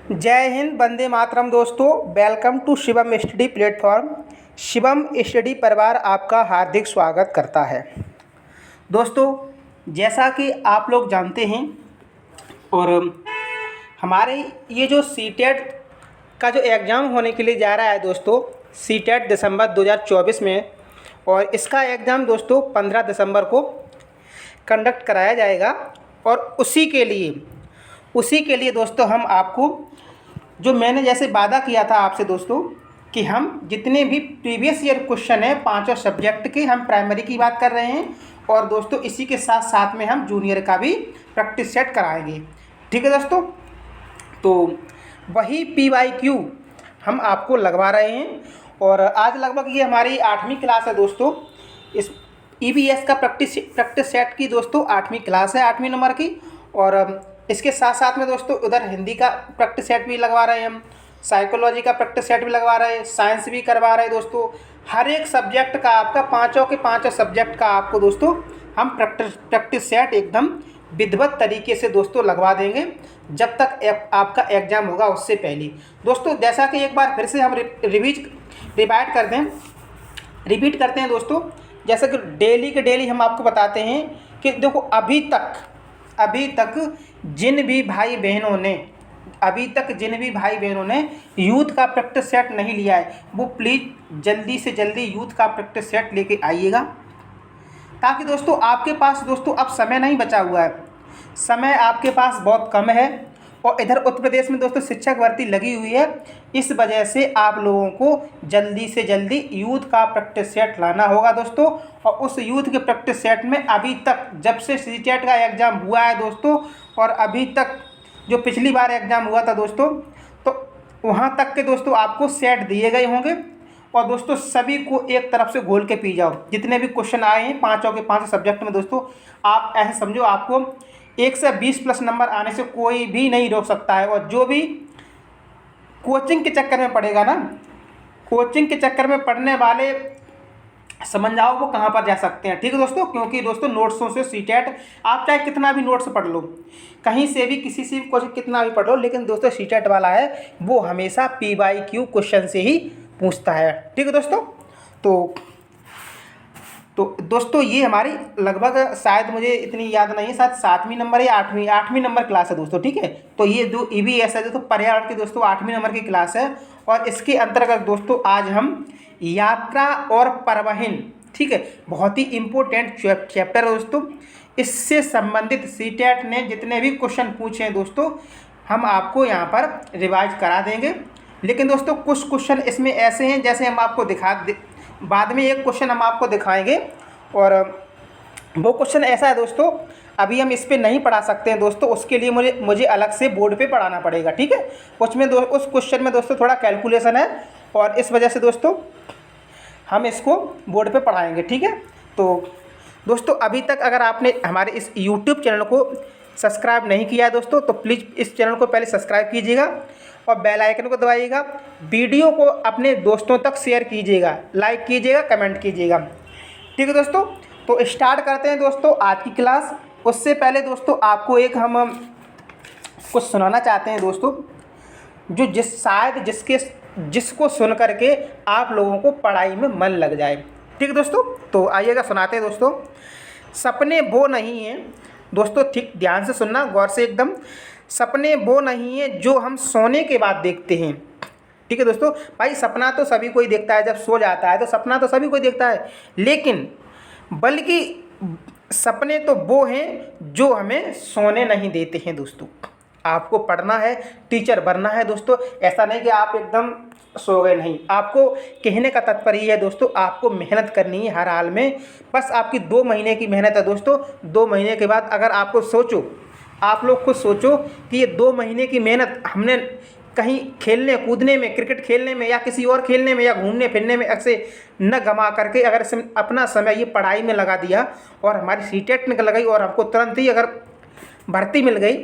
जय हिंद, वंदे मातरम दोस्तों। Welcome to Shivam study platform. Shivam study परिवार आपका हार्दिक स्वागत करता है। दोस्तों, जैसा कि आप लोग जानते हैं और हमारे ये जो सीटेट का जो एग्ज़ाम होने के लिए जा रहा है दोस्तों, सीटेट दिसंबर 2024 में, और इसका एग्ज़ाम दोस्तों 15 दिसंबर को कंडक्ट कराया जाएगा। और उसी के लिए दोस्तों हम आपको, जो मैंने जैसे वादा किया था आपसे दोस्तों, कि हम जितने भी प्रीवियस ईयर क्वेश्चन हैं पांचों सब्जेक्ट के, हम प्राइमरी की बात कर रहे हैं, और दोस्तों इसी के साथ साथ में हम जूनियर का भी प्रैक्टिस सेट कराएंगे। ठीक है दोस्तों, तो वही PYQ हम आपको लगवा रहे हैं। और आज लगभग ये हमारी 8वीं क्लास है दोस्तों। इस EVS का प्रैक्टिस सेट की दोस्तों 8वीं क्लास है, 8वीं नंबर की। और इसके साथ साथ में दोस्तों उधर हिंदी का प्रैक्टिस सेट भी लगवा रहे हैं हम, साइकोलॉजी का प्रैक्टिस सेट भी लगवा रहे हैं, साइंस भी करवा रहे हैं दोस्तों। हर एक सब्जेक्ट का आपका पाँचों के पाँचों सब्जेक्ट का आपको दोस्तों हम प्रैक्टिस सेट एकदम विधिवत तरीके से दोस्तों लगवा देंगे, जब तक आपका एग्ज़ाम होगा उससे पहले। दोस्तों जैसा कि एक बार फिर से हम रिपीट करते हैं दोस्तों, जैसा कि डेली के डेली हम आपको बताते हैं कि देखो अभी तक जिन भी भाई बहनों ने यूथ का प्रैक्टिस सेट नहीं लिया है, वो प्लीज़ जल्दी से जल्दी यूथ का प्रैक्टिस सेट लेके आइएगा, ताकि दोस्तों आपके पास दोस्तों अब समय नहीं बचा हुआ है, समय आपके पास बहुत कम है। और इधर उत्तर प्रदेश में दोस्तों शिक्षक भर्ती लगी हुई है, इस वजह से आप लोगों को जल्दी से जल्दी यूथ का प्रैक्टिस सेट लाना होगा दोस्तों। और उस यूथ के प्रैक्टिस सेट में अभी तक, जब से सीटेट का एग्ज़ाम हुआ है दोस्तों, और अभी तक जो पिछली बार एग्ज़ाम हुआ था दोस्तों, तो वहाँ तक के दोस्तों आपको सेट दिए गए होंगे। और दोस्तों सभी को एक तरफ से घोल के पी जाओ, जितने भी क्वेश्चन आए हैं पाँचों के पाँचों सब्जेक्ट में दोस्तों, आप ऐसे समझो आपको 1 से 20+ नंबर आने से कोई भी नहीं रोक सकता है। और जो भी कोचिंग के चक्कर में पड़ेगा ना, कोचिंग के चक्कर में पढ़ने वाले समझ जाओ वो कहाँ पर जा सकते हैं। ठीक है दोस्तों, क्योंकि दोस्तों नोट्सों से सीटेट आप चाहे कितना भी नोट्स पढ़ लो, कहीं से भी किसी से भी क्वेश्चन कितना भी पढ़ लो, लेकिन दोस्तों सीटेट वाला है वो हमेशा PYQ क्वेश्चन से ही पूछता है। ठीक है दोस्तों, तो दोस्तों ये हमारी लगभग, शायद मुझे इतनी याद नहीं है, शायद 7वीं नंबर या 8वीं नंबर क्लास है दोस्तों। ठीक है, तो ये जो EVS है दोस्तों पर्यावरण की दोस्तों 8वीं नंबर की क्लास है। और इसके अंतर्गत दोस्तों आज हम यात्रा और परिवहन, ठीक है, बहुत ही इम्पोर्टेंट चैप्टर है दोस्तों। इससे संबंधित सीटेट ने जितने भी क्वेश्चन पूछे हैं दोस्तों, हम आपको यहाँ पर रिवाइज करा देंगे। लेकिन दोस्तों कुछ क्वेश्चन इसमें ऐसे हैं, जैसे हम आपको बाद में एक क्वेश्चन हम आपको दिखाएंगे, और वो क्वेश्चन ऐसा है दोस्तों, अभी हम इस पे नहीं पढ़ा सकते हैं दोस्तों, उसके लिए मुझे अलग से बोर्ड पे पढ़ाना पड़ेगा। ठीक है, उस क्वेश्चन में दोस्तों थोड़ा कैलकुलेशन है, और इस वजह से दोस्तों हम इसको बोर्ड पे पढ़ाएंगे। ठीक है, तो दोस्तों अभी तक अगर आपने हमारे इस यूट्यूब चैनल को सब्सक्राइब नहीं किया है दोस्तों, तो प्लीज़ इस चैनल को पहले सब्सक्राइब कीजिएगा और बेल आइकन को दबाइएगा। वीडियो को अपने दोस्तों तक शेयर कीजिएगा, लाइक कीजिएगा, कमेंट कीजिएगा। ठीक है दोस्तों, तो स्टार्ट करते हैं दोस्तों आज की क्लास। उससे पहले दोस्तों आपको एक हम कुछ सुनाना चाहते हैं दोस्तों, जो जिसको सुन करके आप लोगों को पढ़ाई में मन लग जाए। ठीक है दोस्तों, तो आइएगा सुनाते हैं दोस्तों। सपने वो नहीं हैं दोस्तों, ठीक ध्यान से सुनना, गौर से एकदम। सपने वो नहीं हैं जो हम सोने के बाद देखते हैं। ठीक है दोस्तों, भाई सपना तो सभी कोई देखता है, जब सो जाता है तो सपना तो सभी कोई देखता है, लेकिन बल्कि सपने तो वो हैं जो हमें सोने नहीं देते हैं दोस्तों। आपको पढ़ना है, टीचर बनना है दोस्तों, ऐसा नहीं कि आप एकदम सो गए, नहीं। आपको कहने का तात्पर्य है दोस्तों, आपको मेहनत करनी है हर हाल में। बस आपकी 2 महीने की मेहनत है दोस्तों। 2 महीने के बाद अगर आप लोग खुद सोचो कि ये 2 महीने की मेहनत हमने कहीं खेलने कूदने में, क्रिकेट खेलने में या किसी और खेलने में या घूमने फिरने में ऐसे न गमा करके अगर अपना समय ये पढ़ाई में लगा दिया, और हमारी सीटेट निकल गई और हमको तुरंत ही अगर भर्ती मिल गई,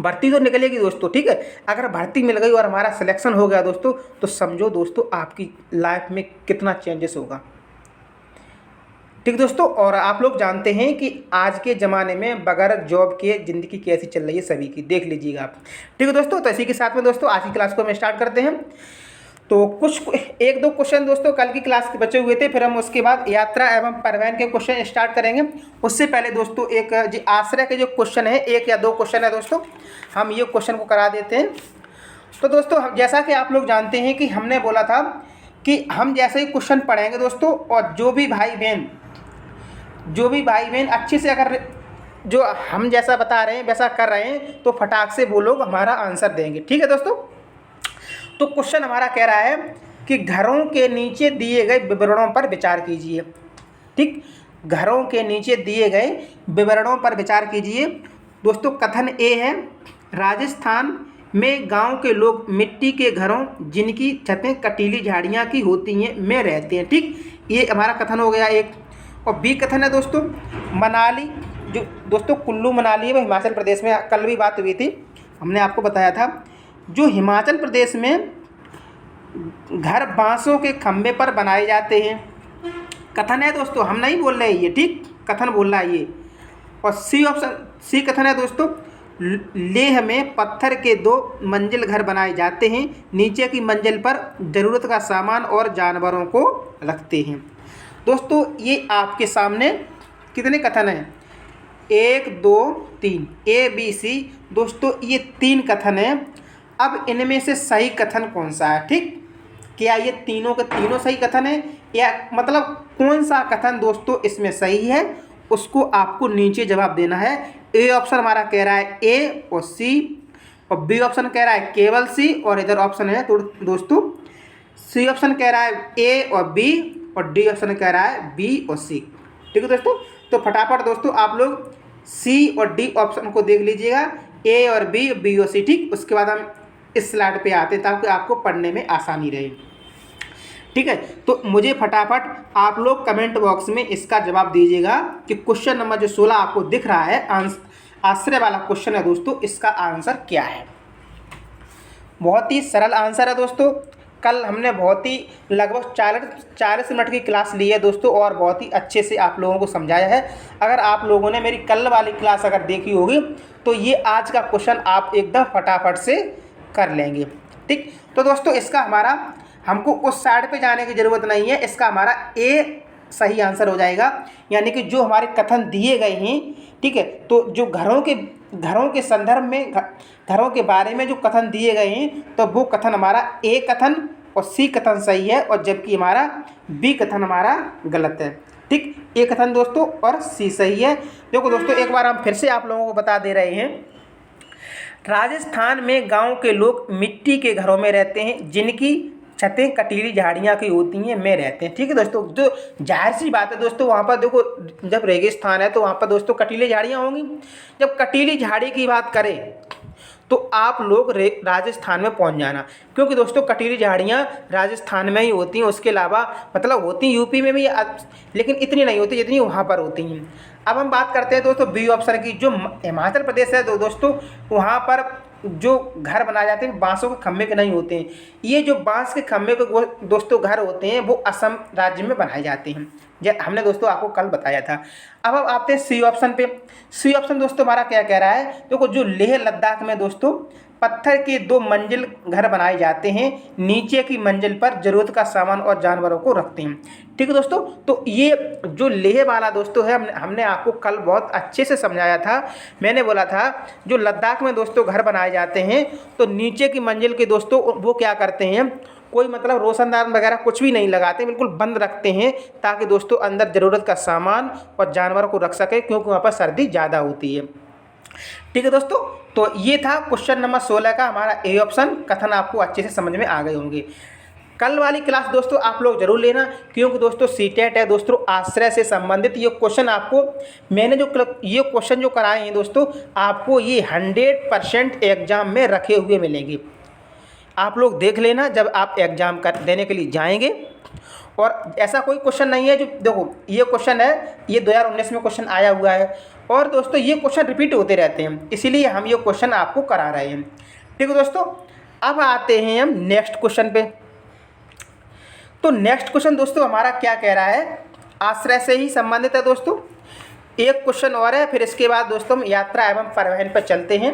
भर्ती तो निकलेगी दोस्तों, ठीक है, अगर भर्ती मिल गई और हमारा सिलेक्शन हो गया दोस्तों, तो समझो दोस्तों आपकी लाइफ में कितना चेंजेस होगा। ठीक दोस्तों, और आप लोग जानते हैं कि आज के ज़माने में बगैर जॉब के ज़िंदगी कैसी चल रही है सभी की, देख लीजिएगा आप। ठीक है दोस्तों, तो इसी के साथ में दोस्तों आज की क्लास को हम स्टार्ट करते हैं। तो कुछ एक दो क्वेश्चन दोस्तों कल की क्लास के बचे हुए थे, फिर हम उसके बाद यात्रा एवं परिवहन के क्वेश्चन स्टार्ट करेंगे। उससे पहले दोस्तों एक जो आश्रय के जो क्वेश्चन है, एक या दो क्वेश्चन है दोस्तों, हम ये क्वेश्चन को करा देते हैं। तो दोस्तों जैसा कि आप लोग जानते हैं कि हमने बोला था कि हम जैसे ही क्वेश्चन पढ़ेंगे दोस्तों, और जो भी भाई बहन अच्छे से अगर जो हम जैसा बता रहे हैं वैसा कर रहे हैं तो फटाक से वो लोग हमारा आंसर देंगे। ठीक है दोस्तों, तो क्वेश्चन हमारा कह रहा है कि घरों के नीचे दिए गए विवरणों पर विचार कीजिए। ठीक, घरों के नीचे दिए गए विवरणों पर विचार कीजिए। दोस्तों कथन ए है, राजस्थान में गांव के लोग मिट्टी के घरों जिनकी छतें कटीली झाड़ियां की होती हैं में रहते हैं। ठीक, ये हमारा कथन हो गया एक। और बी कथन है दोस्तों, मनाली, जो दोस्तों कुल्लू मनाली है वो हिमाचल प्रदेश में, कल भी बात हुई थी, हमने आपको बताया था, जो हिमाचल प्रदेश में घर बांसों के खंभे पर बनाए जाते हैं। कथन है दोस्तों, हम नहीं बोल रहे ये, ठीक, कथन बोल रहा है ये। और सी ऑप्शन, सी कथन है दोस्तों, लेह में पत्थर के 2 मंजिल घर बनाए जाते हैं, नीचे की मंजिल पर ज़रूरत का सामान और जानवरों को रखते हैं। दोस्तों ये आपके सामने कितने कथन हैं, 1 2 3, ए बी सी। दोस्तों ये 3 कथन हैं। अब इनमें से सही कथन कौन सा है? ठीक, क्या ये तीनों के तीनों सही कथन है, या मतलब कौन सा कथन दोस्तों इसमें सही है, उसको आपको नीचे जवाब देना है। ए ऑप्शन हमारा कह रहा है ए और सी, और बी ऑप्शन कह रहा है केवल सी, और इधर ऑप्शन है तो दोस्तों सी ऑप्शन कह रहा है ए और बी, और डी ऑप्शन कह रहा है बी और सी। ठीक है दोस्तों, तो फटाफट दोस्तों आप लोग सी और डी ऑप्शन को देख लीजिएगा, ए और बी और सी। ठीक, उसके बाद हम इस स्लाइड पे आते ताकि आपको पढ़ने में आसानी रहे। ठीक है, तो मुझे फटाफट आप लोग कमेंट बॉक्स में इसका जवाब दीजिएगा कि क्वेश्चन नंबर जो 16 आपको दिख रहा है आश्रय वाला क्वेश्चन है दोस्तों, इसका आंसर क्या है। बहुत ही सरल आंसर है दोस्तों। कल हमने बहुत ही लगभग 40 मिनट की क्लास ली है दोस्तों, और बहुत ही अच्छे से आप लोगों को समझाया है। अगर आप लोगों ने मेरी कल वाली क्लास अगर देखी होगी तो ये आज का क्वेश्चन आप एकदम फटाफट से कर लेंगे। ठीक, तो दोस्तों इसका हमारा, हमको उस साइड पे जाने की ज़रूरत नहीं है, इसका हमारा ए सही आंसर हो जाएगा। यानी कि जो हमारे कथन दिए गए हैं, ठीक है, तो जो घरों के संदर्भ में, घरों के बारे में जो कथन दिए गए हैं, तो वो कथन हमारा ए कथन और सी कथन सही है, और जबकि हमारा बी कथन हमारा गलत है। ठीक, ए कथन दोस्तों और सी सही है। देखो दोस्तों एक बार हम फिर से आप लोगों को बता दे रहे हैं, राजस्थान में गांव के लोग मिट्टी के घरों में रहते हैं जिनकी छतें कटीली झाड़ियाँ की होती हैं में रहते हैं। ठीक है दोस्तों, जो जाहिर सी बात है दोस्तों, वहाँ पर देखो जब रेगिस्तान है तो वहाँ पर दोस्तों कटीली झाड़ियाँ होंगी। जब कटीली झाड़ी की बात करें तो आप लोग राजस्थान में पहुँच जाना, क्योंकि दोस्तों कटीली झाड़ियाँ राजस्थान में ही होती हैं। उसके अलावा मतलब होती यूपी में भी, लेकिन इतनी नहीं होती जितनी वहाँ पर होती हैं। अब हम बात करते हैं दोस्तों बी ऑप्शन की, जो हिमाचल प्रदेश है दोस्तों, वहाँ पर जो घर बनाए जाते हैं बांसों के खम्भे के नहीं होते हैं। ये जो बांस के खम्भे के दोस्तों घर होते हैं वो असम राज्य में बनाए जाते हैं, हमने दोस्तों आपको कल बताया था। अब हम आते हैं सी ऑप्शन पे। सी ऑप्शन दोस्तों हमारा क्या कह रहा है, देखो जो लेह लद्दाख में दोस्तों पत्थर के 2 मंजिल घर बनाए जाते हैं, नीचे की मंजिल पर ज़रूरत का सामान और जानवरों को रखते हैं। ठीक है दोस्तों, तो ये जो लेह वाला दोस्तों है, हमने आपको कल बहुत अच्छे से समझाया था। मैंने बोला था जो लद्दाख में दोस्तों घर बनाए जाते हैं तो नीचे की मंजिल के दोस्तों वो क्या करते हैं, कोई मतलब रोशनदान वगैरह कुछ भी नहीं लगाते, बिल्कुल बंद रखते हैं, ताकि दोस्तों अंदर ज़रूरत का सामान और जानवरों को रख सके, क्योंकि वहाँ पर सर्दी ज़्यादा होती है। ठीक है दोस्तों, तो ये था क्वेश्चन नंबर 16 का हमारा ए ऑप्शन। कथन आपको अच्छे से समझ में आ गए होंगे। कल वाली क्लास दोस्तों आप लोग जरूर लेना, क्योंकि दोस्तों सीटेट है दोस्तों, आश्रय से संबंधित ये क्वेश्चन आपको, मैंने जो ये क्वेश्चन जो कराए हैं दोस्तों, आपको ये 100% एग्जाम में रखे हुए मिलेंगे। आप लोग देख लेना जब आप एग्ज़ाम देने के लिए जाएंगे। और ऐसा कोई क्वेश्चन नहीं है जो, देखो ये क्वेश्चन है, ये 2019 में क्वेश्चन आया हुआ है, और दोस्तों ये क्वेश्चन रिपीट होते रहते हैं, इसीलिए हम ये क्वेश्चन आपको करा रहे हैं। ठीक है दोस्तों, अब आते हैं हम नेक्स्ट क्वेश्चन पे। तो नेक्स्ट क्वेश्चन दोस्तों हमारा क्या कह रहा है, आश्रय से ही संबंधित है दोस्तों। एक क्वेश्चन और है, फिर इसके बाद दोस्तों हम यात्रा एवं परिवहन पर चलते हैं।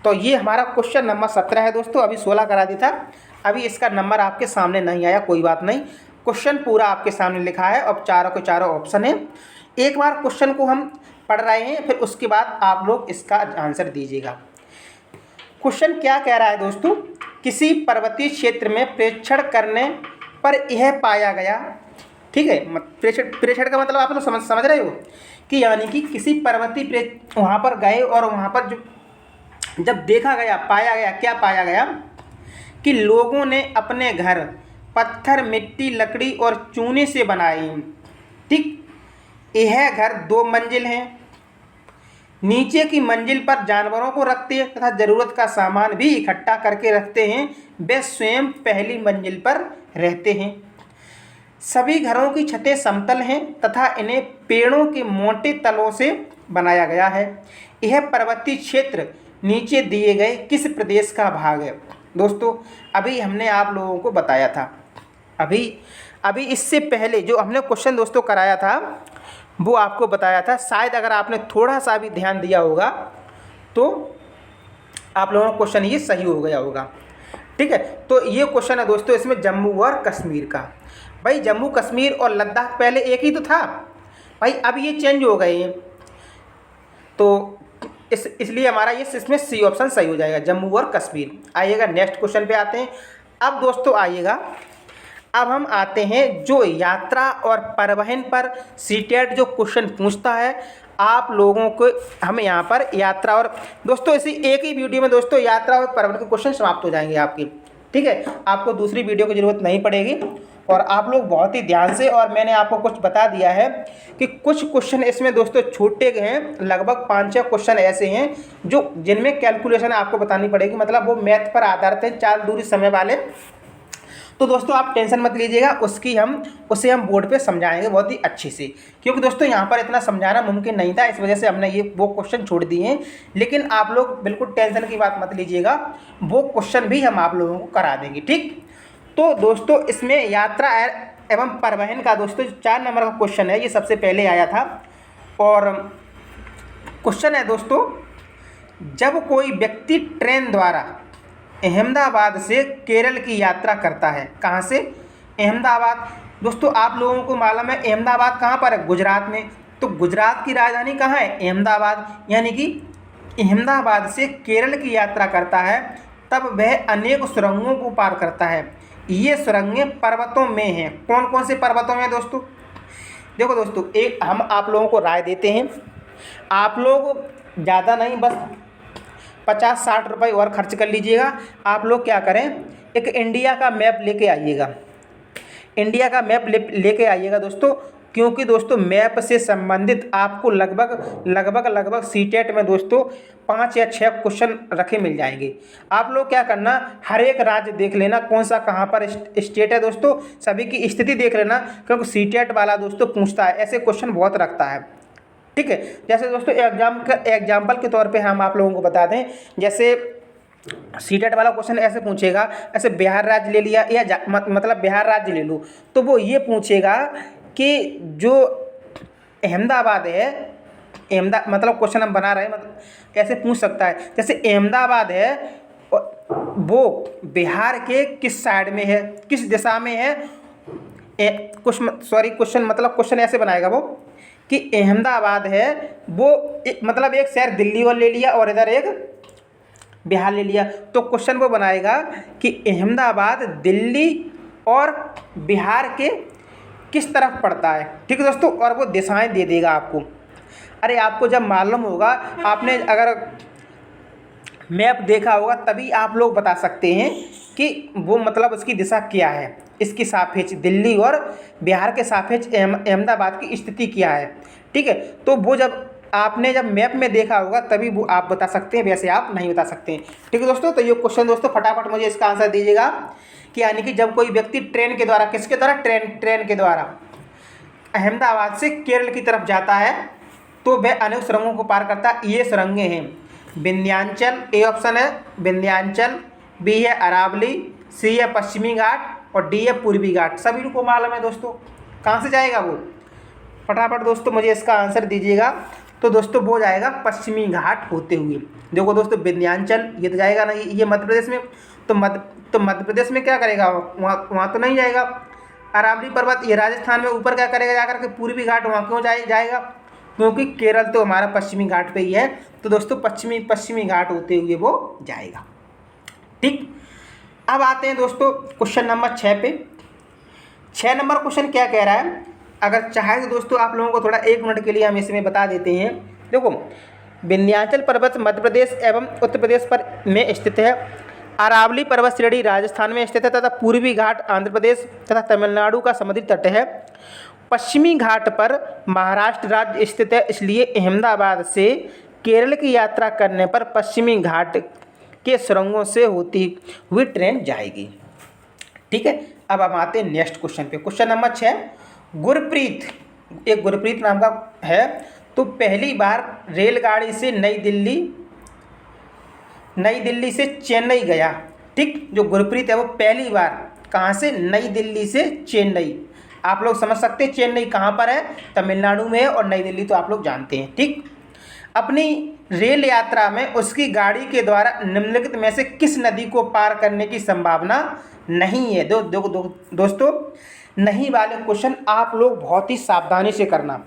तो ये हमारा क्वेश्चन नंबर 17 है दोस्तों। अभी 16 करा दिया था, अभी इसका नंबर आपके सामने नहीं आया, कोई बात नहीं। क्वेश्चन पूरा आपके सामने लिखा है और चारों के चारों ऑप्शन है। एक बार क्वेश्चन को हम पढ़ रहे हैं, फिर उसके बाद आप लोग इसका आंसर दीजिएगा। क्वेश्चन क्या कह रहा है दोस्तों, किसी पर्वतीय क्षेत्र में प्रेक्षण करने पर यह पाया गया, ठीक है, प्रेक्षण का मतलब आप लोग समझ रहे हो कि यानी कि किसी पर्वतीय वहाँ पर गए और वहाँ पर जो जब देखा गया, पाया गया, क्या पाया गया कि लोगों ने अपने घर पत्थर, मिट्टी, लकड़ी और चूने से बनाए। ठीक, यह घर 2 मंजिल हैं। नीचे की मंजिल पर जानवरों को रखते हैं तथा ज़रूरत का सामान भी इकट्ठा करके रखते हैं। वे स्वयं पहली मंजिल पर रहते हैं। सभी घरों की छतें समतल हैं तथा इन्हें पेड़ों के मोटे तलों से बनाया गया है। यह पर्वतीय क्षेत्र नीचे दिए गए किस प्रदेश का भाग है? दोस्तों अभी हमने आप लोगों को बताया था, अभी इससे पहले जो हमने क्वेश्चन दोस्तों कराया था वो आपको बताया था। शायद अगर आपने थोड़ा सा भी ध्यान दिया होगा तो आप लोगों का क्वेश्चन ये सही हो गया होगा। ठीक है, तो ये क्वेश्चन है दोस्तों इसमें जम्मू और कश्मीर का। भाई जम्मू कश्मीर और लद्दाख पहले एक ही तो था भाई, अब ये चेंज हो गए हैं, तो इसलिए हमारा ये इसमें सी ऑप्शन सही हो जाएगा, जम्मू और कश्मीर। आइएगा नेक्स्ट क्वेश्चन पे आते हैं। अब दोस्तों आइएगा, अब हम आते हैं जो यात्रा और परिवहन पर सीटेट जो क्वेश्चन पूछता है आप लोगों को। हम यहाँ पर यात्रा और दोस्तों इसी एक ही वीडियो में दोस्तों यात्रा और परिवहन के क्वेश्चन समाप्त हो जाएंगे आपके। ठीक है, आपको दूसरी वीडियो की ज़रूरत नहीं पड़ेगी। और आप लोग बहुत ही ध्यान से, और मैंने आपको कुछ बता दिया है कि कुछ क्वेश्चन इसमें दोस्तों छूटे गए हैं। लगभग 5-6 क्वेश्चन ऐसे हैं जो जिनमें कैलकुलेशन आपको बतानी पड़ेगी, मतलब वो मैथ पर आधारित हैं, चाल दूरी समय वाले। तो दोस्तों आप टेंशन मत लीजिएगा, उसे हम बोर्ड पे समझाएंगे बहुत ही अच्छे से, क्योंकि दोस्तों यहाँ पर इतना समझाना मुमकिन नहीं था, इस वजह से हमने वो क्वेश्चन छोड़ दिए हैं। लेकिन आप लोग बिल्कुल टेंशन की बात मत लीजिएगा, वो क्वेश्चन भी हम आप लोगों को करा देंगे। ठीक, तो दोस्तों इसमें यात्रा एवं परिवहन का दोस्तों 4 नंबर का क्वेश्चन है, ये सबसे पहले आया था। और क्वेश्चन है दोस्तों, जब कोई व्यक्ति ट्रेन द्वारा अहमदाबाद से केरल की यात्रा करता है, कहाँ से? अहमदाबाद। दोस्तों आप लोगों को मालूम है अहमदाबाद कहाँ पर है? गुजरात में। तो गुजरात की राजधानी कहाँ है? अहमदाबाद। यानी कि अहमदाबाद से केरल की यात्रा करता है, तब वह अनेक सुरंगों को पार करता है। ये सुरंगें पर्वतों में हैं। कौन कौन से पर्वतों में दोस्तों? देखो दोस्तों, एक हम आप लोगों को राय देते हैं, आप लोग ज़्यादा नहीं, बस 50-60 रुपये और खर्च कर लीजिएगा। आप लोग क्या करें, एक इंडिया का मैप लेके आइएगा, इंडिया का मैप लेके आइएगा दोस्तों, क्योंकि दोस्तों मैप से संबंधित आपको लगभग सीटेट में दोस्तों 5 या 6 क्वेश्चन रखे मिल जाएंगे। आप लोग क्या करना, हर एक राज्य देख लेना कौन सा कहाँ पर स्टेट है दोस्तों, सभी की स्थिति देख लेना, क्योंकि सीटेट वाला दोस्तों पूछता है, ऐसे क्वेश्चन बहुत रखता है। ठीक है, जैसे दोस्तों एग्जाम्पल के तौर पे हम आप लोगों को बता दें, जैसे सीटेट वाला क्वेश्चन ऐसे पूछेगा, ऐसे बिहार राज्य ले लिया या मतलब बिहार राज्य ले लो, तो वो ये पूछेगा कि जो अहमदाबाद है, मतलब क्वेश्चन हम बना रहे हैं, मतलब ऐसे पूछ सकता है, जैसे अहमदाबाद है वो बिहार के किस साइड में है, किस दिशा में है? क्वेश्चन ऐसे बनाएगा वो कि अहमदाबाद है वो मतलब एक शहर दिल्ली और ले लिया और इधर एक बिहार ले लिया, तो क्वेश्चन वो बनाएगा कि अहमदाबाद दिल्ली और बिहार के किस तरफ पड़ता है। ठीक है दोस्तों, और वो दिशाएं दे देगा आपको। अरे आपको जब मालूम होगा, आपने अगर मैप देखा होगा तभी आप लोग बता सकते हैं कि वो मतलब उसकी दिशा क्या है, इसकी सापेक्ष दिल्ली और बिहार के सापेक्ष अहमदाबाद की स्थिति क्या है। ठीक है, तो वो जब आपने मैप में देखा होगा तभी वो आप बता सकते हैं, वैसे आप नहीं बता सकते हैं। ठीक है दोस्तों, तो ये क्वेश्चन दोस्तों फटाफट मुझे इसका आंसर दीजिएगा कि यानी कि जब कोई व्यक्ति ट्रेन के द्वारा, किसके द्वारा? ट्रेन के द्वारा अहमदाबाद से केरल की तरफ जाता है तो वह अनेक सुरंगों को पार करता है। ये सुरंगें हैं विंध्याचल, ए ऑप्शन है विंध्याचल, बी है अरावली, सी है पश्चिमी घाट और डी है पूर्वी घाट। सभी को मालूम है दोस्तों, कहाँ से जाएगा वो? फटाफट दोस्तों मुझे इसका आंसर दीजिएगा। तो दोस्तों वो जाएगा पश्चिमी घाट होते हुए। देखो दोस्तों विंध्याचल ये तो जाएगा नहीं, ये मध्य प्रदेश में। तो मध्य प्रदेश में क्या करेगा, वहाँ वहाँ तो नहीं जाएगा। अरावली पर्वत ये राजस्थान में ऊपर क्या करेगा जाकर के, पूर्वी घाट वहाँ क्यों जाएगा, क्योंकि केरल तो हमारा पश्चिमी घाट पे ही है। तो दोस्तों पश्चिमी घाट होते हुए वो जाएगा। ठीक, अब आते हैं दोस्तों क्वेश्चन नंबर 6 पे। 6 नंबर क्वेश्चन क्या कह रहा है, अगर चाहे तो दोस्तों आप लोगों को थोड़ा 1 मिनट के लिए हम इसमें बता देते हैं। देखो विंध्याचल पर्वत मध्य प्रदेश एवं उत्तर प्रदेश पर में स्थित है। अरावली पर्वत श्रेणी राजस्थान में स्थित है तथा पूर्वी घाट आंध्र प्रदेश तथा तमिलनाडु का समुद्री तट है। पश्चिमी घाट पर महाराष्ट्र राज्य स्थित है, इसलिए अहमदाबाद से केरल की यात्रा करने पर पश्चिमी घाट के सुरंगों से होती हुई ट्रेन जाएगी। ठीक है, अब हम आते हैं नेक्स्ट क्वेश्चन पे। क्वेश्चन नंबर 6, गुरप्रीत, एक गुरप्रीत नाम का है, तो पहली बार रेलगाड़ी से नई दिल्ली से चेन्नई गया। ठीक, जो गुरप्रीत है वो पहली बार कहाँ से, नई दिल्ली से चेन्नई। आप लोग समझ सकते हैं चेन्नई कहाँ पर है, तमिलनाडु में है, और नई दिल्ली तो आप लोग जानते हैं। ठीक, अपनी रेल यात्रा में उसकी गाड़ी के द्वारा निम्नलिखित में से किस नदी को पार करने की संभावना नहीं है। दोस्तों नहीं वाले क्वेश्चन आप लोग बहुत ही सावधानी से करना,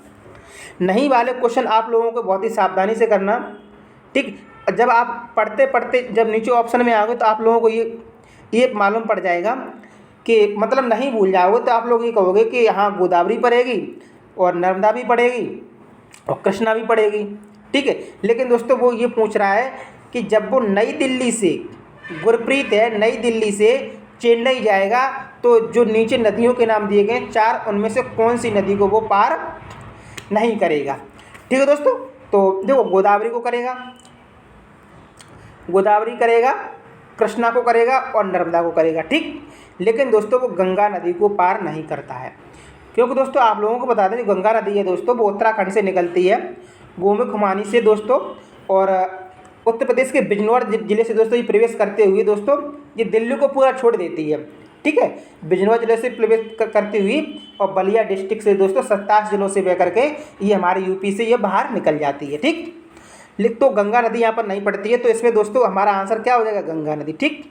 नहीं वाले क्वेश्चन आप लोगों को बहुत ही सावधानी से करना। ठीक, जब आप पढ़ते पढ़ते जब नीचे ऑप्शन में आओगे तो आप लोगों को ये मालूम पड़ जाएगा कि मतलब नहीं भूल जाओगे, तो आप लोग ये कहोगे कि हाँ गोदावरी पड़ेगी और नर्मदा भी पड़ेगी और कृष्णा भी पड़ेगी। ठीक है, लेकिन दोस्तों वो ये पूछ रहा है कि जब वो नई दिल्ली से, गुरप्रीत है नई दिल्ली से चेन्नई जाएगा, तो जो नीचे नदियों के नाम दिए गए 4 उनमें से कौन सी नदी को वो पार नहीं करेगा। ठीक है दोस्तों, तो देखो गोदावरी को करेगा, कृष्णा को करेगा और नर्मदा को करेगा। ठीक, लेकिन दोस्तों वो गंगा नदी को पार नहीं करता है, क्योंकि दोस्तों आप लोगों को बता दें जो गंगा नदी है दोस्तों वो उत्तराखंड से निकलती है, गोमुख खुमानी से दोस्तों, और उत्तर प्रदेश के बिजनौर जिले से दोस्तों ये प्रवेश करते हुए दोस्तों ये दिल्ली को पूरा छोड़ देती है। ठीक है, बिजनौर जिले से प्रवेश करती हुई और बलिया डिस्ट्रिक्ट से दोस्तों 27 जिलों से बह करके ये हमारे यूपी से ये बाहर निकल जाती है। ठीक, तो गंगा नदी यहाँ पर नहीं पड़ती है, तो इसमें दोस्तों हमारा आंसर क्या हो जाएगा, गंगा नदी। ठीक,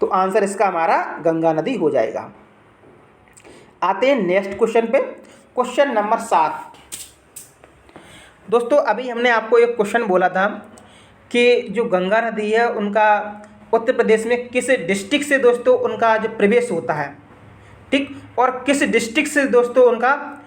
तो आंसर इसका हमारा गंगा नदी हो जाएगा। आते हैं नेक्स्ट क्वेश्चन पे, क्वेश्चन नंबर 7। दोस्तों अभी हमने आपको एक क्वेश्चन बोला था कि जो गंगा नदी है उनका उत्तर प्रदेश में किस डिस्ट्रिक्ट से दोस्तों उनका जो प्रवेश होता है। ठीक, और किस डिस्ट्रिक्ट से दोस्तों उनका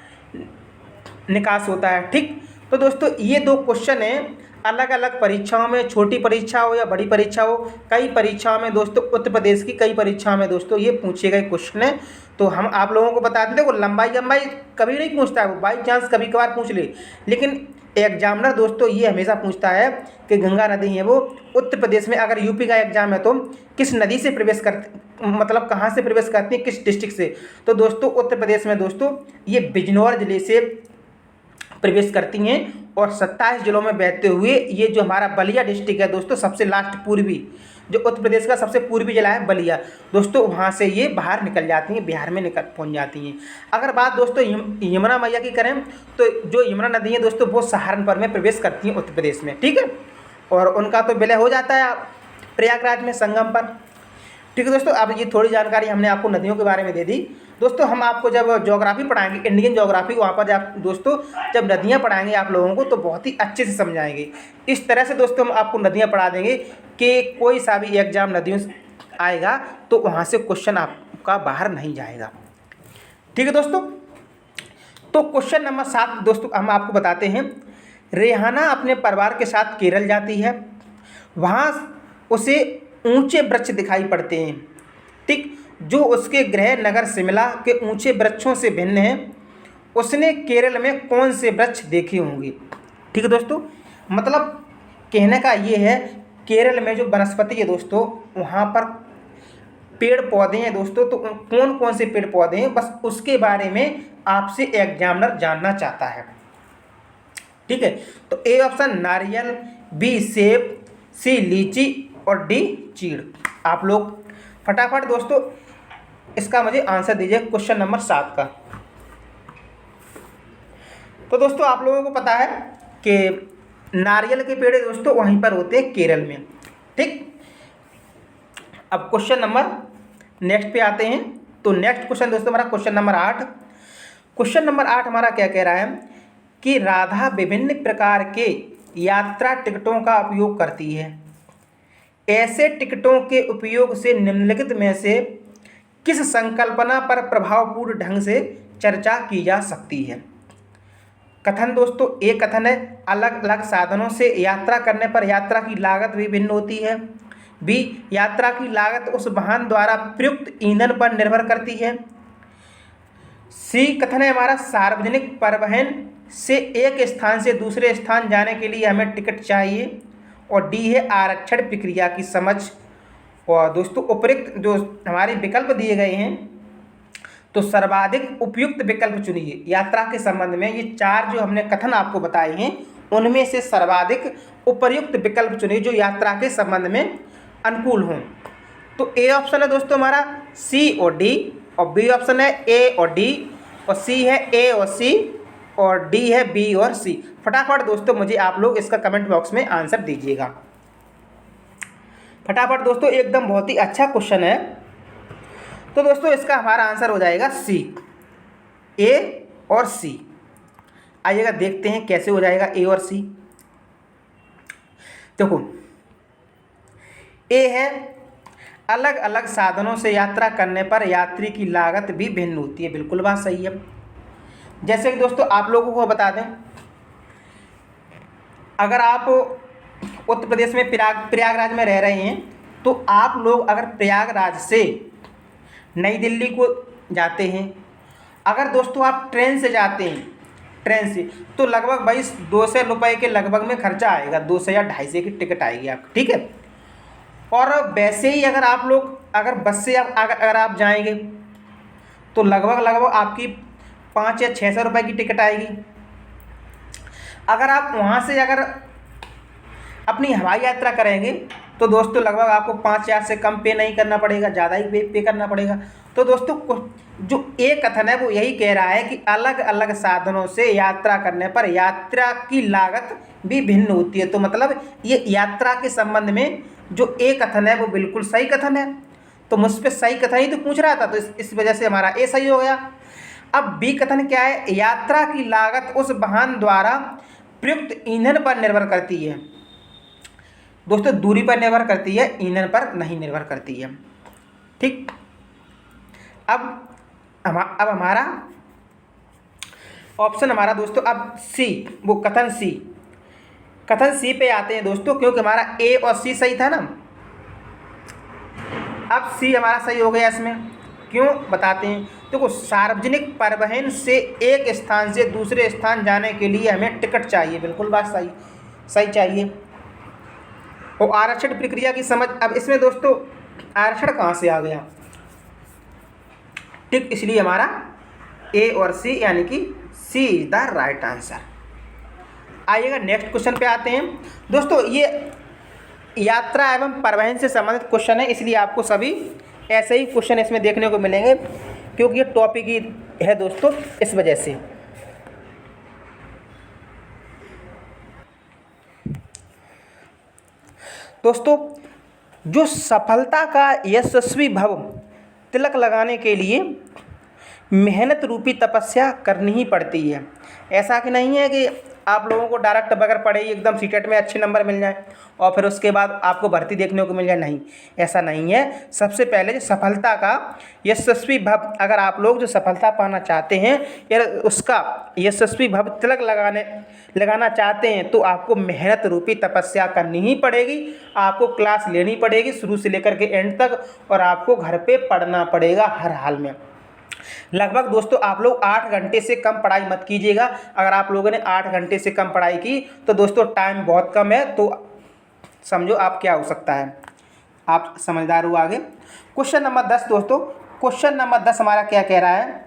निकास होता है। ठीक, तो दोस्तों ये 2 क्वेश्चन हैं, अलग अलग परीक्षाओं में, छोटी परीक्षा हो या बड़ी परीक्षा हो, कई परीक्षाओं में दोस्तों उत्तर प्रदेश की कई परीक्षाओं में दोस्तों ये पूछे गए क्वेश्चन है। तो हम आप लोगों को बता देते, वो लंबाई कभी नहीं पूछता है, वो बाई चांस कभी कभार पूछ ले, लेकिन एग्जामिनर दोस्तों ये हमेशा पूछता है कि गंगा नदी है वो उत्तर प्रदेश में, अगर यूपी का एग्जाम है तो किस नदी से प्रवेश करती, मतलब कहाँ से प्रवेश करती है, किस डिस्ट्रिक्ट से। तो दोस्तों उत्तर प्रदेश में दोस्तों ये बिजनौर जिले से प्रवेश करती हैं, और 27 जिलों में बहते हुए ये जो हमारा बलिया डिस्ट्रिक्ट है दोस्तों, सबसे लास्ट पूर्वी, जो उत्तर प्रदेश का सबसे पूर्वी जिला है बलिया दोस्तों, वहाँ से ये बाहर निकल जाती हैं, बिहार में पहुँच जाती हैं। अगर बात दोस्तों यमुना मैया की करें तो जो यमुना नदी है दोस्तों वो सहारनपुर में प्रवेश करती हैं उत्तर प्रदेश में। ठीक है, और उनका तो विलय हो जाता है प्रयागराज में संगम पर। ठीक है दोस्तों, अब ये थोड़ी जानकारी हमने आपको नदियों के बारे में दे दी। दोस्तों हम आपको जब ज्योग्राफी पढ़ाएंगे, इंडियन ज्योग्राफी, वहाँ पर दोस्तों जब नदियाँ पढ़ाएंगे आप लोगों को तो बहुत ही अच्छे से समझाएंगे। इस तरह से दोस्तों हम आपको नदियाँ पढ़ा देंगे कि कोई सा भी एग्जाम नदियों से आएगा तो वहाँ से क्वेश्चन आपका बाहर नहीं जाएगा। ठीक है दोस्तों, तो क्वेश्चन नंबर 7 दोस्तों हम आपको बताते हैं। रेहाना अपने परिवार के साथ केरल जाती है, वहाँ उसे ऊंचे वृक्ष दिखाई पड़ते हैं। ठीक, जो उसके गृह नगर शिमला के ऊंचे वृक्षों से भिन्न है। उसने केरल में कौन से वृक्ष देखे होंगे। ठीक है दोस्तों, मतलब कहने का ये है केरल में जो वनस्पति है दोस्तों वहाँ पर पेड़ पौधे हैं दोस्तों, तो कौन कौन से पेड़ पौधे हैं बस उसके बारे में आपसे एग्जामिनर जानना चाहता है। ठीक है, तो ए ऑप्शन नारियल, बी सेब, सी लीची और डी चीड़। आप लोग फटाफट दोस्तों इसका मुझे आंसर दीजिए क्वेश्चन नंबर 7 का। तो दोस्तों आप लोगों को पता है कि नारियल के पेड़ दोस्तों वहीं पर होते हैं केरल में। ठीक, अब क्वेश्चन नंबर नेक्स्ट पे आते हैं। तो नेक्स्ट क्वेश्चन दोस्तों हमारा क्वेश्चन नंबर 8। क्वेश्चन नंबर 8 हमारा क्या कह रहा है कि राधा विभिन्न प्रकार के यात्रा टिकटों का उपयोग करती है। ऐसे टिकटों के उपयोग से निम्नलिखित में से किस संकल्पना पर प्रभावपूर्ण ढंग से चर्चा की जा सकती है। कथन दोस्तों, एक कथन है अलग अलग साधनों से यात्रा करने पर यात्रा की लागत भी भिन्न होती है। बी, यात्रा की लागत उस वाहन द्वारा प्रयुक्त ईंधन पर निर्भर करती है। सी कथन है हमारा सार्वजनिक परिवहन से एक स्थान से दूसरे स्थान जाने के लिए हमें टिकट चाहिए। और डी है आरक्षण प्रक्रिया की समझ। और दोस्तों उपयुक्त जो हमारे विकल्प दिए गए हैं तो सर्वाधिक उपयुक्त विकल्प चुनिए। यात्रा के संबंध में ये 4 जो हमने कथन आपको बताए हैं उनमें से सर्वाधिक उपयुक्त विकल्प चुनिए जो यात्रा के संबंध में अनुकूल हों। तो ए ऑप्शन है दोस्तों हमारा सी और डी, और बी ऑप्शन है ए और डी, और सी है ए और सी, और डी है बी और सी। फटाफट दोस्तों मुझे आप लोग इसका कमेंट बॉक्स में आंसर दीजिएगा। फटाफट दोस्तों, एकदम बहुत ही अच्छा क्वेश्चन है। तो दोस्तों इसका हमारा आंसर हो जाएगा सी, ए और सी। आइएगा देखते हैं कैसे हो जाएगा ए और सी। देखो, ए है अलग अलग साधनों से यात्रा करने पर यात्री की लागत भी भिन्न होती है। बिल्कुल बात सही है। जैसे कि दोस्तों आप लोगों को बता दें, अगर आप उत्तर प्रदेश में प्रयागराज में रह रहे हैं तो आप लोग अगर प्रयागराज से नई दिल्ली को जाते हैं, अगर दोस्तों आप ट्रेन से जाते हैं, ट्रेन से, तो लगभग भाई 200 रुपये के लगभग में खर्चा आएगा। 200 या 250 की टिकट आएगी आपकी। ठीक है। और वैसे ही अगर आप लोग अगर बस से अगर आप जाएंगे तो लगभग आपकी 500 या 600 रुपये की टिकट आएगी। अगर आप वहाँ से अगर अपनी हवाई यात्रा करेंगे तो दोस्तों लगभग आपको 5,000 से कम पे नहीं करना पड़ेगा, ज़्यादा ही पे करना पड़ेगा। तो दोस्तों जो एक कथन है वो यही कह रहा है कि अलग अलग साधनों से यात्रा करने पर यात्रा की लागत भी भिन्न होती है। तो मतलब ये यात्रा के संबंध में जो एक कथन है वो बिल्कुल सही कथन है। तो मुझ पर सही कथन ही तो पूछ रहा था, तो इस वजह से हमारा ए सही हो गया। अब बी कथन क्या है, यात्रा की लागत उस वाहन द्वारा प्रयुक्त ईंधन पर निर्भर करती है। दोस्तों दूरी पर निर्भर करती है, ईंधन पर नहीं निर्भर करती है। ठीक, अब हमारा ऑप्शन हमारा दोस्तों अब सी, वो कथन सी पे आते हैं दोस्तों, क्योंकि हमारा ए और सी सही था ना। अब सी हमारा सही हो गया इसमें, क्यों बताते हैं। देखो, सार्वजनिक परिवहन से एक स्थान से दूसरे स्थान जाने के लिए हमें टिकट चाहिए। बिल्कुल बात सही चाहिए। और आरक्षण प्रक्रिया की समझ, अब इसमें दोस्तों आरक्षण कहाँ से आ गया। ठीक, इसलिए हमारा ए और सी यानी कि सी इज द राइट आंसर। आइएगा नेक्स्ट क्वेश्चन पे आते हैं दोस्तों। ये यात्रा एवं परिवहन से संबंधित क्वेश्चन है, इसलिए आपको सभी ऐसे ही क्वेश्चन इसमें देखने को मिलेंगे, क्योंकि ये टॉपिक ही है दोस्तों, इस वजह से। दोस्तों जो सफलता का यशस्वी भव तिलक लगाने के लिए मेहनत रूपी तपस्या करनी ही पड़ती है। ऐसा कि नहीं है कि आप लोगों को डायरेक्ट बगैर पढ़े ही एकदम सीटेट में अच्छे नंबर मिल जाए और फिर उसके बाद आपको भर्ती देखने को मिल जाए। नहीं, ऐसा नहीं है। सबसे पहले जो सफलता का यशस्वी भव, अगर आप लोग जो सफलता पाना चाहते हैं या उसका यशस्वी भव तिलक लगाना चाहते हैं तो आपको मेहनत रूपी तपस्या करनी ही पड़ेगी। आपको क्लास लेनी पड़ेगी शुरू से लेकर के एंड तक, और आपको घर पर पढ़ना पड़ेगा हर हाल में। लगभग दोस्तों आप लोग 8 घंटे से कम पढ़ाई मत कीजिएगा। अगर आप लोगों ने 8 घंटे से कम पढ़ाई की तो दोस्तों टाइम बहुत कम है, तो समझो आप क्या हो सकता है। आप समझदार हो। आगे क्वेश्चन नंबर 10 दोस्तों। क्वेश्चन नंबर 10 हमारा क्या कह रहा है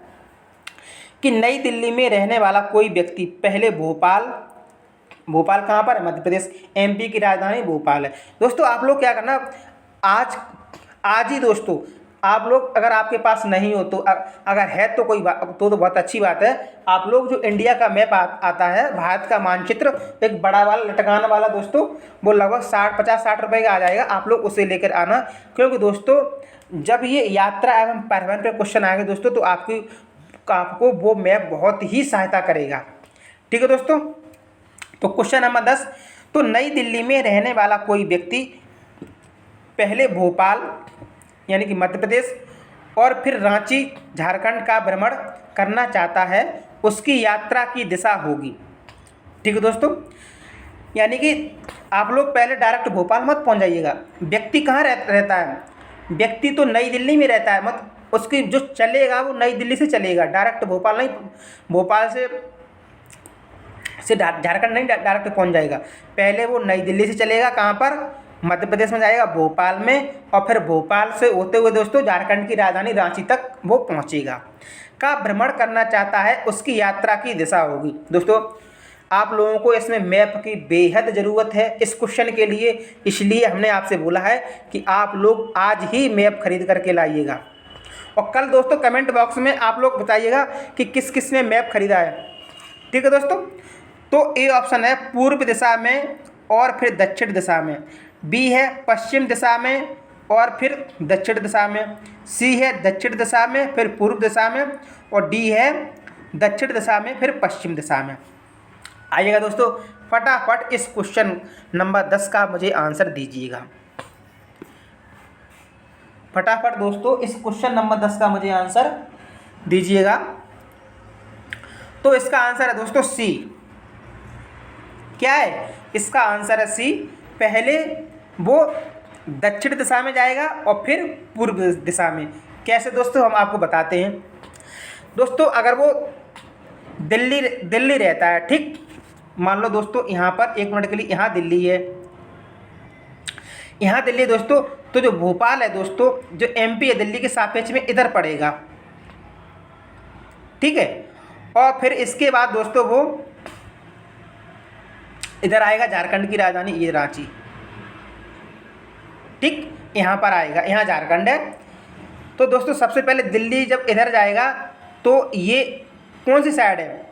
कि नई दिल्ली में रहने वाला कोई व्यक्ति पहले भोपाल कहाँ पर है, मध्य प्रदेश, MP की राजधानी भोपाल है। दोस्तों आप लोग क्या करना, आज ही दोस्तों आप लोग अगर आपके पास नहीं हो तो अगर है तो कोई बात तो बहुत अच्छी बात है। आप लोग जो इंडिया का मैप आता है, भारत का मानचित्र, एक बड़ा वाला लटकाने वाला दोस्तों, वो लगभग 50-60 रुपये का आ जाएगा। आप लोग उसे लेकर आना, क्योंकि दोस्तों जब ये यात्रा एवं परिवहन पे क्वेश्चन आएंगे दोस्तों तो आपको वो मैप बहुत ही सहायता करेगा। ठीक है दोस्तों। तो क्वेश्चन नंबर 10, तो नई दिल्ली में रहने वाला कोई व्यक्ति पहले भोपाल यानी कि मध्य प्रदेश और फिर रांची झारखंड का भ्रमण करना चाहता है, उसकी यात्रा की दिशा होगी। ठीक है दोस्तों, यानी कि आप लोग पहले डायरेक्ट भोपाल मत पहुंच जाइएगा। व्यक्ति कहाँ रहता है? व्यक्ति तो नई दिल्ली में रहता है, मत उसकी जो चलेगा वो नई दिल्ली से चलेगा, डायरेक्ट भोपाल नहीं, भोपाल से झारखंड नहीं डायरेक्ट पहुंच जाएगा। पहले वो नई दिल्ली से चलेगा, कहाँ पर? मध्य प्रदेश में जाएगा, भोपाल में, और फिर भोपाल से होते हुए दोस्तों झारखंड की राजधानी रांची तक वो पहुंचेगा। का भ्रमण करना चाहता है, उसकी यात्रा की दिशा होगी। दोस्तों आप लोगों को इसमें मैप की बेहद ज़रूरत है इस क्वेश्चन के लिए, इसलिए हमने आपसे बोला है कि आप लोग आज ही मैप खरीद करके लाइएगा। और कल दोस्तों कमेंट बॉक्स में आप लोग बताइएगा कि किस किस ने मैप खरीदा है। ठीक है दोस्तों। तो ए ऑप्शन है पूर्व दिशा में और फिर दक्षिण दिशा में, बी है पश्चिम दिशा में और फिर दक्षिण दिशा में, सी है दक्षिण दिशा में फिर पूर्व दिशा में, और डी है दक्षिण दिशा में फिर पश्चिम दिशा में। आइएगा दोस्तों, फटाफट इस क्वेश्चन नंबर 10 का मुझे आंसर दीजिएगा। फटाफट दोस्तों इस क्वेश्चन नंबर 10 का मुझे आंसर दीजिएगा। तो इसका आंसर है दोस्तों सी। क्या है इसका आंसर? है सी। पहले वो दक्षिण दिशा में जाएगा और फिर पूर्व दिशा में। कैसे दोस्तों, हम आपको बताते हैं। दोस्तों अगर वो दिल्ली रहता है, ठीक, मान लो दोस्तों यहाँ पर एक मिनट के लिए यहाँ दिल्ली है, यहाँ दिल्ली है दोस्तों, तो जो भोपाल है दोस्तों, जो एमपी है, दिल्ली के सापेक्ष में इधर पड़ेगा। ठीक है। और फिर इसके बाद दोस्तों वो इधर आएगा, झारखंड की राजधानी ये रांची, ठीक, यहाँ पर आएगा, यहाँ झारखंड है। तो दोस्तों सबसे पहले दिल्ली जब इधर जाएगा तो ये कौन सी साइड है?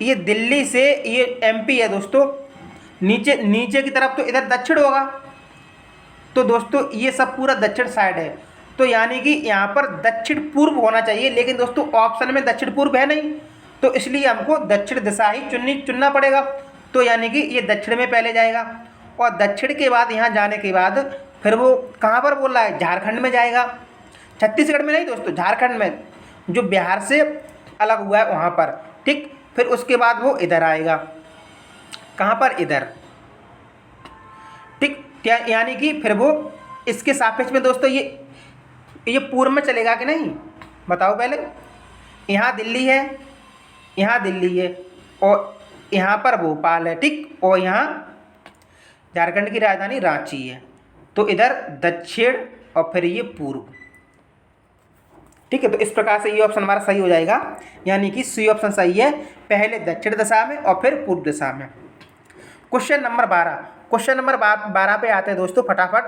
ये दिल्ली से ये एमपी है दोस्तों, नीचे की तरफ तो इधर दक्षिण होगा। तो दोस्तों ये सब पूरा दक्षिण साइड है, तो यानी कि यहाँ पर दक्षिण पूर्व होना चाहिए, लेकिन दोस्तों ऑप्शन में दक्षिण पूर्व है नहीं, तो इसलिए हमको दक्षिण दिशा ही चुनना पड़ेगा। तो यानी कि ये दक्षिण में पहले जाएगा, और दक्षिण के बाद यहाँ जाने के बाद फिर वो कहाँ पर बोल रहा है? झारखंड में जाएगा। छत्तीसगढ़ में नहीं दोस्तों, झारखंड में, जो बिहार से अलग हुआ है वहाँ पर, ठीक। फिर उसके बाद वो इधर आएगा, कहाँ पर? इधर, ठीक। यानी कि फिर वो इसके सापेक्ष में दोस्तों ये पूर्व में चलेगा कि नहीं, बताओ पहले। यहाँ दिल्ली है, यहाँ दिल्ली है, और यहाँ पर भोपाल है, ठीक, और यहाँ झारखंड की राजधानी रांची है। तो इधर दक्षिण और फिर ये पूर्व, ठीक है। तो इस प्रकार से ये ऑप्शन हमारा सही हो जाएगा, यानी कि सी ऑप्शन सही है, पहले दक्षिण दिशा में और फिर पूर्व दिशा में। क्वेश्चन नंबर 12, क्वेश्चन नंबर 12 पे आते हैं दोस्तों फटाफट।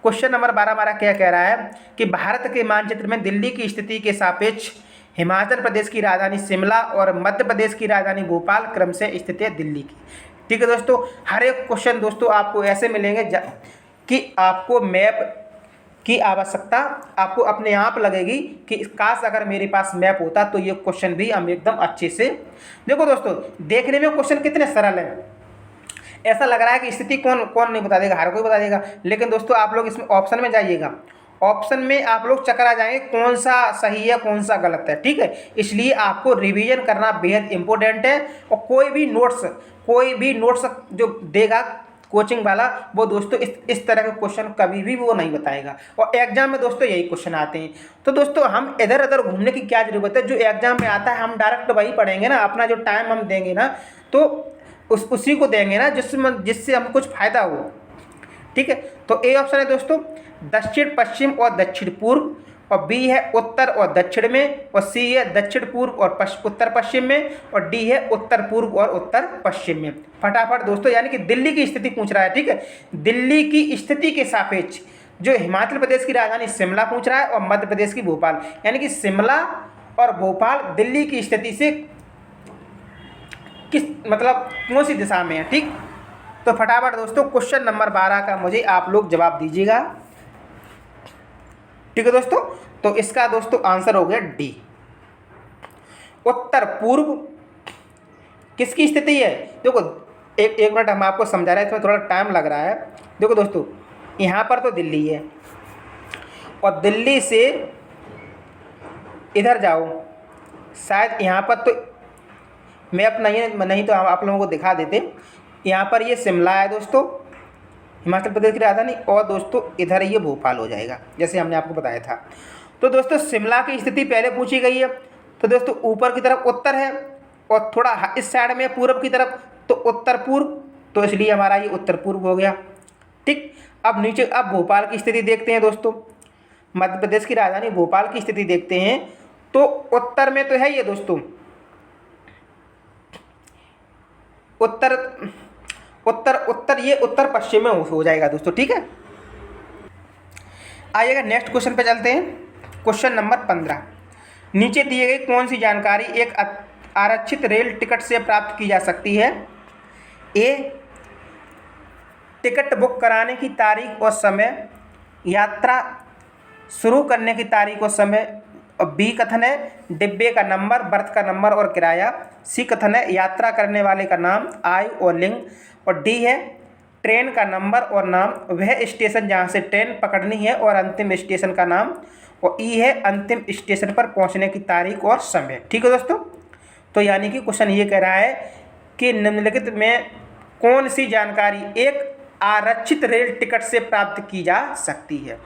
क्वेश्चन नंबर 12 हमारा क्या कह रहा है कि भारत के मानचित्र में दिल्ली की स्थिति के सापेक्ष हिमाचल प्रदेश की राजधानी शिमला और मध्य प्रदेश की राजधानी भोपाल क्रम से स्थित है दिल्ली की। ठीक है दोस्तों, हर एक क्वेश्चन दोस्तों आपको ऐसे मिलेंगे कि आपको मैप की आवश्यकता आपको अपने आप लगेगी कि काश अगर मेरे पास मैप होता तो ये क्वेश्चन भी हम एकदम अच्छे से। देखो दोस्तों, देखने में क्वेश्चन कितने सरल है, ऐसा लग रहा है कि स्थिति कौन नहीं बता देगा, हर कोई बता देगा। लेकिन दोस्तों आप लोग इसमें ऑप्शन में जाइएगा, ऑप्शन में आप लोग चक्कर आ जाएंगे कौन सा सही है कौन सा गलत है, ठीक है। इसलिए आपको रिवीजन करना बेहद इंपॉर्टेंट है। और कोई भी नोट्स जो देगा कोचिंग वाला, वो दोस्तों इस तरह के क्वेश्चन कभी भी वो नहीं बताएगा। और एग्जाम में दोस्तों यही क्वेश्चन आते हैं। तो दोस्तों हम इधर उधर घूमने की क्या ज़रूरत है, जो एग्जाम में आता है हम डायरेक्ट वही पढ़ेंगे ना, अपना जो टाइम हम देंगे ना तो उसी को देंगे ना जिससे हम कुछ फ़ायदा हो, ठीक है। तो ए ऑप्शन है दोस्तों दक्षिण पश्चिम और दक्षिण पूर्व, और बी है उत्तर और दक्षिण में, और सी है दक्षिण पूर्व और उत्तर पश्चिम में, और डी है उत्तर पूर्व और उत्तर पश्चिम में। फटाफट दोस्तों, यानी कि दिल्ली की स्थिति पूछ रहा है, ठीक है। दिल्ली की स्थिति के सापेक्ष जो हिमाचल प्रदेश की राजधानी शिमला पूछ रहा है और मध्य प्रदेश की भोपाल, यानी कि शिमला और भोपाल दिल्ली की स्थिति से किस मतलब कौन सी दिशा में है। ठीक, तो फटाफट दोस्तों क्वेश्चन नंबर 12 का मुझे आप लोग जवाब दीजिएगा। ठीक है दोस्तों, तो इसका दोस्तों आंसर हो गया डी, उत्तर पूर्व किसकी स्थिति है। देखो एक मिनट हम आपको समझा रहे हैं, इसमें थोड़ा टाइम लग रहा है। देखो दोस्तों, यहाँ पर तो दिल्ली है और दिल्ली से इधर जाओ, शायद यहाँ पर तो मैप नहीं तो हम आप लोगों को दिखा देते। यहाँ पर ये शिमला है दोस्तों, हिमाचल प्रदेश की राजधानी, और दोस्तों इधर ये भोपाल हो जाएगा, जैसे हमने आपको बताया था। तो दोस्तों शिमला की स्थिति पहले पूछी गई है, तो दोस्तों ऊपर की तरफ उत्तर है और थोड़ा इस साइड में पूर्व की तरफ, तो उत्तर पूर्व, तो इसलिए हमारा ये उत्तर पूर्व हो गया। ठीक, अब नीचे अब भोपाल की स्थिति देखते हैं दोस्तों, मध्य प्रदेश की राजधानी भोपाल की स्थिति देखते हैं। तो उत्तर में तो है ये दोस्तों, उत्तर उत्तर उत्तर ये उत्तर पश्चिम में हो जाएगा दोस्तों। ठीक है, आइएगा नेक्स्ट क्वेश्चन पे चलते हैं। क्वेश्चन नंबर 15, नीचे दिए गई कौन सी जानकारी एक आरक्षित रेल टिकट से प्राप्त की जा सकती है। ए, टिकट बुक कराने की तारीख और समय, यात्रा शुरू करने की तारीख और समय, और बी कथन है डिब्बे का नंबर, बर्थ का नंबर और किराया, सी कथन है यात्रा करने वाले का नाम, आयु और लिंग, और डी है ट्रेन का नंबर और नाम, वह स्टेशन जहाँ से ट्रेन पकड़नी है और अंतिम स्टेशन का नाम, और ई है अंतिम स्टेशन पर पहुँचने की तारीख और समय। ठीक है दोस्तों, तो यानी कि क्वेश्चन ये कह रहा है कि निम्नलिखित में कौन सी जानकारी एक आरक्षित रेल टिकट से प्राप्त की जा सकती है।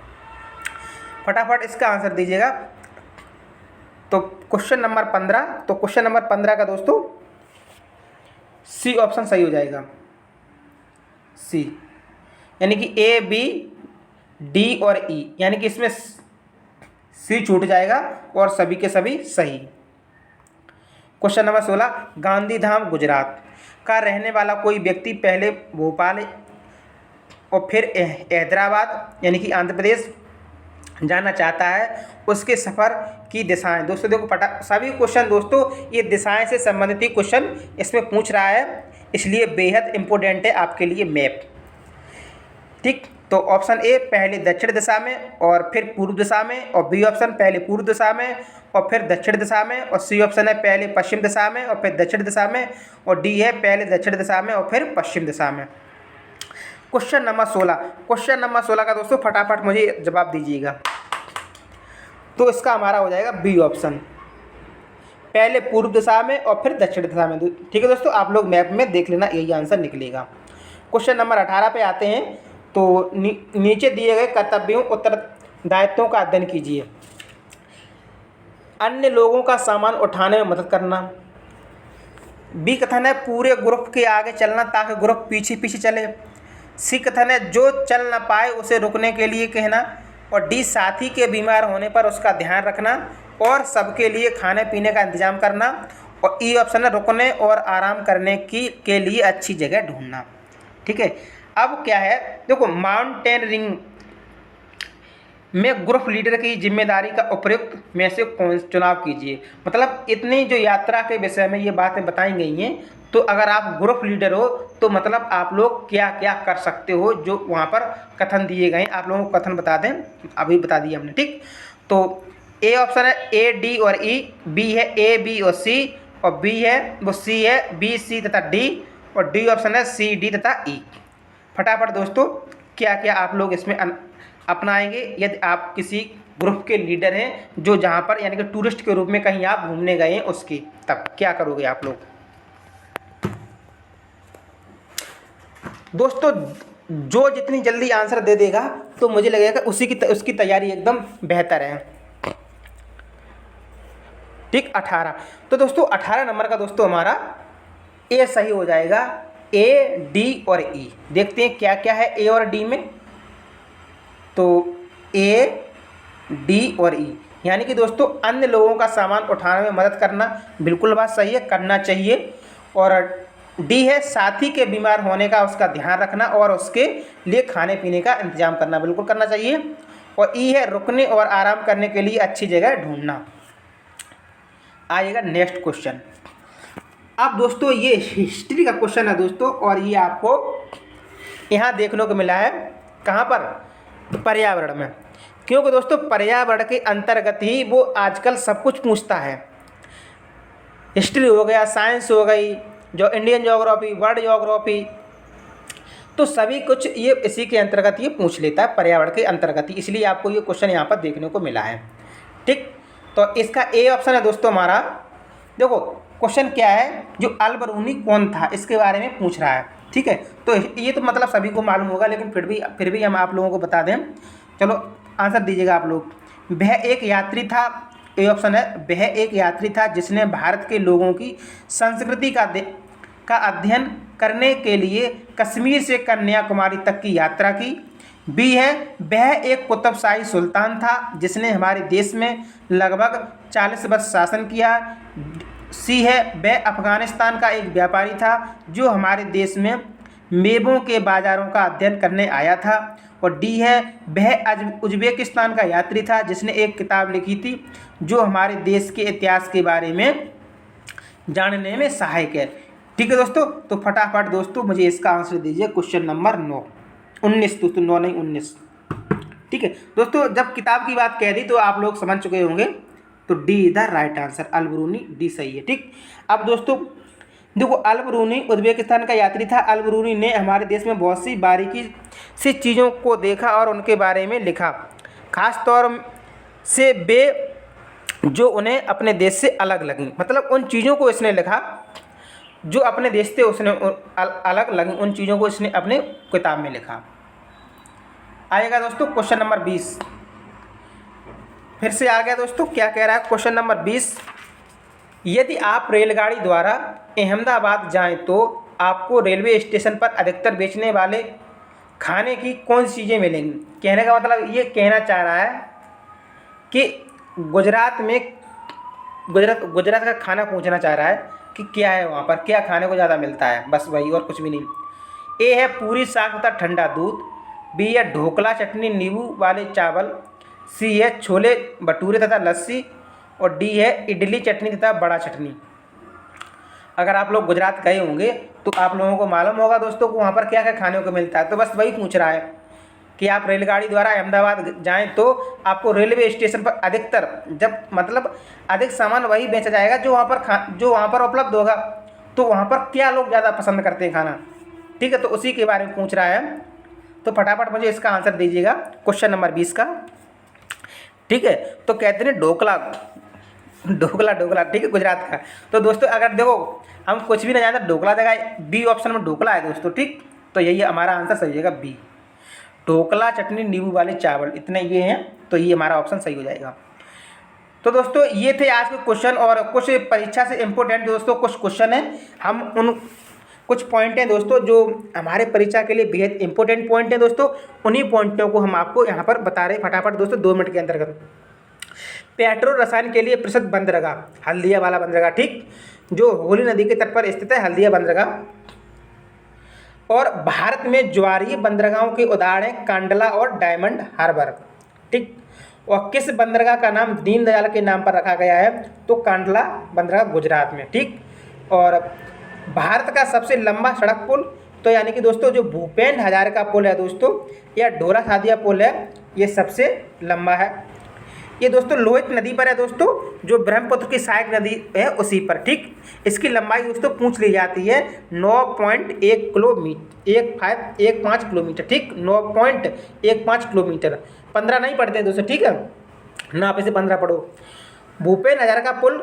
फटाफट इसका आंसर दीजिएगा। तो क्वेश्चन नंबर 15, तो क्वेश्चन नंबर 15 का दोस्तों सी ऑप्शन सही हो जाएगा, सी, यानी कि ए बी डी और ई, यानी कि इसमें सी छूट जाएगा और सभी के सभी सही। क्वेश्चन नंबर 16, गांधीधाम गुजरात का रहने वाला कोई व्यक्ति पहले भोपाल और फिर हैदराबाद यानी कि आंध्र प्रदेश जाना चाहता है, उसके सफ़र की दिशाएं। दोस्तों देखो सभी क्वेश्चन दोस्तों ये दिशाएं से संबंधित ही क्वेश्चन इसमें पूछ रहा है, इसलिए बेहद इम्पोर्टेंट है आपके लिए मैप। ठीक, तो ऑप्शन ए पहले दक्षिण दिशा में और फिर पूर्व दिशा में, और बी ऑप्शन पहले पूर्व दिशा में और फिर दक्षिण दिशा में, और सी ऑप्शन है पहले पश्चिम दिशा में और फिर दक्षिण दिशा में, और डी है पहले दक्षिण दिशा में और फिर पश्चिम दिशा में। क्वेश्चन नंबर 16, क्वेश्चन नंबर 16 का दोस्तों फटाफट मुझे जवाब दीजिएगा। तो इसका हमारा हो जाएगा बी ऑप्शन, पहले पूर्व दिशा में और फिर दक्षिण दिशा में। ठीक है दोस्तों, आप लोग मैप में देख लेना, यही आंसर निकलेगा। क्वेश्चन नंबर 18 पे आते हैं। तो नीचे दिए गए कर्तव्यों उत्तरदायित्वों का अध्ययन कीजिए। अन्य लोगों का सामान उठाने में मदद करना, बी कथन है पूरे ग्रुप के आगे चलना ताकि ग्रुप पीछे पीछे चले, सी कथन है जो चल न पाए उसे रुकने के लिए कहना, और डी साथी के बीमार होने पर उसका ध्यान रखना और सबके लिए खाने पीने का इंतजाम करना, और ई ऑप्शन है रुकने और आराम करने के लिए अच्छी जगह ढूंढना। ठीक है, अब क्या है देखो, माउंटेनियरिंग में ग्रुप लीडर की जिम्मेदारी का उपयुक्त में से कौन चुनाव कीजिए। मतलब इतनी जो यात्रा के विषय में ये बातें बताई गई हैं, तो अगर आप ग्रुप लीडर हो तो मतलब आप लोग क्या क्या कर सकते हो, जो वहाँ पर कथन दिए गए हैं आप लोगों को कथन बता दें, अभी बता दिए हमने। ठीक, तो ए ऑप्शन है ए डी और ई, बी है ए बी और सी, और बी है वो सी है बी सी तथा डी, और डी ऑप्शन है सी डी तथा ई। फटाफट दोस्तों क्या क्या आप लोग इसमें अपनाएंगे यदि आप किसी ग्रुप के लीडर हैं, जो जहाँ पर यानी कि टूरिस्ट के रूप में कहीं आप घूमने गए हैं उसकी, तब क्या करोगे आप लोग। दोस्तों जो जितनी जल्दी आंसर दे देगा तो मुझे लगेगा उसकी तैयारी एकदम बेहतर है। ठीक, 18। तो दोस्तों 18 नंबर का दोस्तों हमारा ए सही हो जाएगा, ए डी और ई। देखते हैं क्या क्या है ए और डी में। तो ए डी और ई यानी कि दोस्तों अन्य लोगों का सामान उठाने में मदद करना, बिल्कुल बात सही है, करना चाहिए। और डी है साथी के बीमार होने का उसका ध्यान रखना और उसके लिए खाने पीने का इंतजाम करना, बिल्कुल करना चाहिए। और ई है रुकने और आराम करने के लिए अच्छी जगह ढूंढना। आइएगा नेक्स्ट क्वेश्चन। अब दोस्तों ये हिस्ट्री का क्वेश्चन है दोस्तों, और ये आपको यहाँ देखने को मिला है कहाँ पर, पर्यावरण में। क्योंकि दोस्तों पर्यावरण के अंतर्गत ही वो आजकल सब कुछ पूछता है। हिस्ट्री हो गया, साइंस हो गई, जो इंडियन ज्योग्राफी, वर्ल्ड ज्योग्राफी, तो सभी कुछ ये इसी के अंतर्गत ये पूछ लेता है, पर्यावरण के अंतर्गत ही। इसलिए आपको ये क्वेश्चन यहाँ पर देखने को मिला है। ठीक, तो इसका ए ऑप्शन है दोस्तों हमारा। देखो क्वेश्चन क्या है, जो अल-बरूनी कौन था इसके बारे में पूछ रहा है। ठीक है, तो ये तो मतलब सभी को मालूम होगा, लेकिन फिर भी हम आप लोगों को बता दें। चलो आंसर दीजिएगा आप लोग। वह एक यात्री था, ए ऑप्शन है, वह एक यात्री था जिसने भारत के लोगों की संस्कृति का अध्ययन करने के लिए कश्मीर से कन्याकुमारी तक की यात्रा की। बी है, वह एक कुतुबशाही सुल्तान था जिसने हमारे देश में लगभग 40 वर्ष शासन किया। सी है, वह अफगानिस्तान का एक व्यापारी था जो हमारे देश में मेवों के बाज़ारों का अध्ययन करने आया था। और डी है, वह उज्बेकिस्तान का यात्री था जिसने एक किताब लिखी थी जो हमारे देश के इतिहास के बारे में जानने में सहायक है। ठीक है दोस्तों, तो फटाफट दोस्तों मुझे इसका आंसर दीजिए। क्वेश्चन नंबर 9, 19 दोस्तों, 9 नहीं 19। ठीक है दोस्तों, जब किताब की बात कह दी तो आप लोग समझ चुके होंगे, तो D is the right answer, Al-Biruni, D सही है। ठीक, अब दोस्तों देखो, अल-बरूनी उज्बेकिस्तान का यात्री था। अल-बरूनी ने हमारे देश में बहुत सी बारीकी से चीज़ों को देखा और उनके बारे में लिखा, खास तौर से वे जो उन्हें अपने देश से अलग लगी। मतलब उन चीज़ों को इसने लिखा जो अपने देश से उसने अलग लगी, उन चीज़ों को इसने अपने किताब में लिखा। आएगा दोस्तों क्वेश्चन नंबर 20, फिर से आ गया दोस्तों। क्या कह रहा है क्वेश्चन नंबर 20, यदि आप रेलगाड़ी द्वारा अहमदाबाद जाएं तो आपको रेलवे स्टेशन पर अधिकतर बेचने वाले खाने की कौन सी चीज़ें मिलेंगी। कहने का मतलब ये कहना चाह रहा है कि गुजरात का खाना पूछना चाह रहा है कि क्या है वहाँ पर, क्या खाने को ज़्यादा मिलता है, बस वही और कुछ भी नहीं। ए है पूरी साग तथा ठंडा दूध। बी है ढोकला चटनी नींबू वाले चावल। सी है छोले भटूरे तथा लस्सी। और डी है इडली चटनी तथा बड़ा चटनी। अगर आप लोग गुजरात गए होंगे तो आप लोगों को मालूम होगा दोस्तों को वहाँ पर क्या क्या खाने को मिलता है। तो बस वही पूछ रहा है कि आप रेलगाड़ी द्वारा अहमदाबाद जाएं तो आपको रेलवे स्टेशन पर अधिकतर, जब मतलब अधिक सामान वही बेचा जाएगा जो वहाँ पर उपलब्ध होगा। तो वहाँ पर क्या लोग ज़्यादा पसंद करते हैं खाना। ठीक है, तो उसी के बारे में पूछ रहा है। तो फटाफट मुझे इसका आंसर दीजिएगा क्वेश्चन नंबर 20 का। ठीक है, तो कहते हैं ढोकला। ठीक है, गुजरात का। तो दोस्तों अगर देखो हम कुछ भी नहीं जानते, ढोकला जगह बी ऑप्शन में ढोकला है दोस्तों। ठीक, तो यही हमारा आंसर सही होगा बी, ढोकला चटनी नींबू वाले चावल, इतने ये हैं। तो ये हमारा ऑप्शन सही हो जाएगा। तो दोस्तों ये थे आज के क्वेश्चन, और कुछ परीक्षा से इम्पोर्टेंट दोस्तों कुछ क्वेश्चन हैं। हम उन कुछ पॉइंट हैं दोस्तों जो हमारे परीक्षा के लिए बेहद इंपॉर्टेंट पॉइंट हैं दोस्तों, उन्हीं पॉइंटों को हम आपको यहाँ पर बता रहे हैं फटाफट दोस्तों 2 मिनट के अंतर्गत। पेट्रोल रसायन के लिए प्रसिद्ध बंदरगाह, हल्दिया वाला बंदरगाह। ठीक, जो होली नदी के तट पर स्थित है, हल्दिया बंदरगाह। और भारत में ज्वारीय बंदरगाहों के उदाहरण हैं कांडला और डायमंड हार्बर। ठीक, और किस बंदरगाह का नाम दीनदयाल के नाम पर रखा गया है, तो कांडला बंदरगाह गुजरात में। ठीक, और भारत का सबसे लंबा सड़क पुल, तो यानी कि दोस्तों जो भूपेन हजारिका पुल है दोस्तों, या ढोरा सादिया पुल है, ये सबसे लंबा है। ये दोस्तों लोहित नदी पर है दोस्तों, जो ब्रह्मपुत्र की सहायक नदी है उसी पर। ठीक, इसकी लंबाई दोस्तों पूछ ली जाती है 9.1 किलोमीटर, 15 किलोमीटर। ठीक, 9.15 किलोमीटर, 15 नहीं पढ़ते हैं दोस्तों। ठीक है ना, आप इसे 15 पढ़ो। भूपेन हजारिका पुल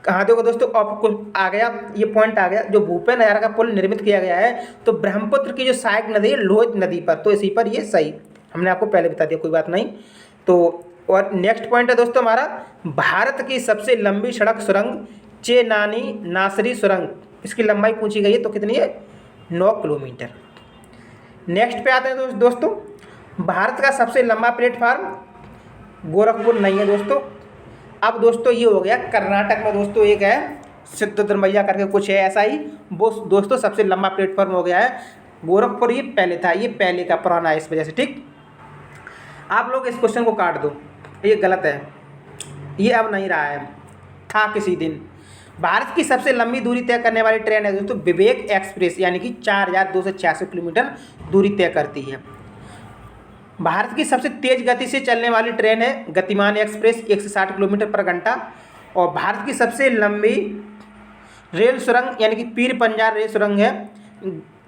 कहाँ देखो दोस्तों, आपको आ गया ये पॉइंट आ गया, जो भूपेन हजारिका पुल निर्मित किया गया है तो ब्रह्मपुत्र की जो सहायक नदी है लोहित नदी पर, तो इसी पर ये सही, हमने आपको पहले बता दिया, कोई बात नहीं। तो और नेक्स्ट पॉइंट है दोस्तों हमारा, भारत की सबसे लंबी सड़क सुरंग चेनानी नासरी सुरंग, इसकी लंबाई पूछी गई है, तो कितनी है, 9 किलोमीटर। नेक्स्ट पे आते हैं दोस्तों, भारत का सबसे लंबा प्लेटफार्म गोरखपुर नहीं है दोस्तों। अब दोस्तों ये हो गया कर्नाटक में दोस्तों एक है सिद्धोदर मैया करके कुछ है ऐसा ही, वो दोस्तों सबसे लंबा प्लेटफॉर्म हो गया है। गोरखपुर ये पहले था, ये पहले का पुराना है इस वजह से। ठीक, आप लोग इस क्वेश्चन को काट दो, ये गलत है, ये अब नहीं रहा है, था किसी दिन। भारत की सबसे लंबी दूरी तय करने वाली ट्रेन है दोस्तों विवेक एक्सप्रेस, यानी कि 4286 किलोमीटर दूरी तय करती है। भारत की सबसे तेज गति से चलने वाली ट्रेन है गतिमान एक्सप्रेस, 160 किलोमीटर पर घंटा। और भारत की सबसे लंबी रेल सुरंग यानी कि पीर पंजाल रेल सुरंग है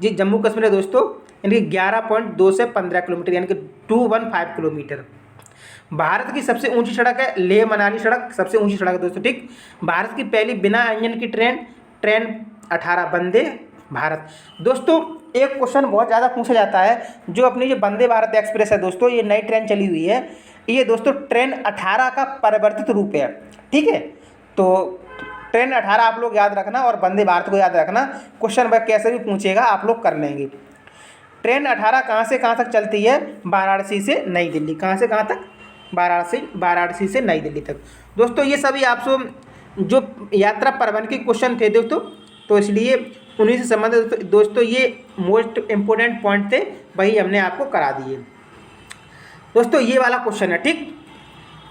जी जम्मू कश्मीर है दोस्तों, यानी कि 11.2 से 15 किलोमीटर, यानी कि 215 किलोमीटर। भारत की सबसे ऊंची सड़क है लेह मनाली सड़क, सबसे ऊंची सड़क है दोस्तों। ठीक, भारत की पहली बिना इंजन की ट्रेन 18 वंदे भारत। दोस्तों एक क्वेश्चन बहुत ज़्यादा पूछा जाता है, जो अपनी जो वंदे भारत एक्सप्रेस है दोस्तों, ये नई ट्रेन चली हुई है, ये दोस्तों ट्रेन 18 का परिवर्तित रूप है। ठीक है, तो ट्रेन 18 आप लोग याद रखना और वंदे भारत को याद रखना, क्वेश्चन वह कैसे भी पूछेगा आप लोग कर लेंगे। ट्रेन 18 कहाँ से कहाँ तक चलती है? वाराणसी से नई दिल्ली। कहाँ से कहाँ तक? वाराणसी से नई दिल्ली तक। दोस्तों ये सभी आपसे जो यात्रा परिवहन के क्वेश्चन थे दोस्तों, तो इसलिए उन्हीं से संबंधित दोस्तों ये मोस्ट इम्पोर्टेंट पॉइंट थे, वही हमने आपको करा दिए। दोस्तों ये वाला क्वेश्चन है। ठीक,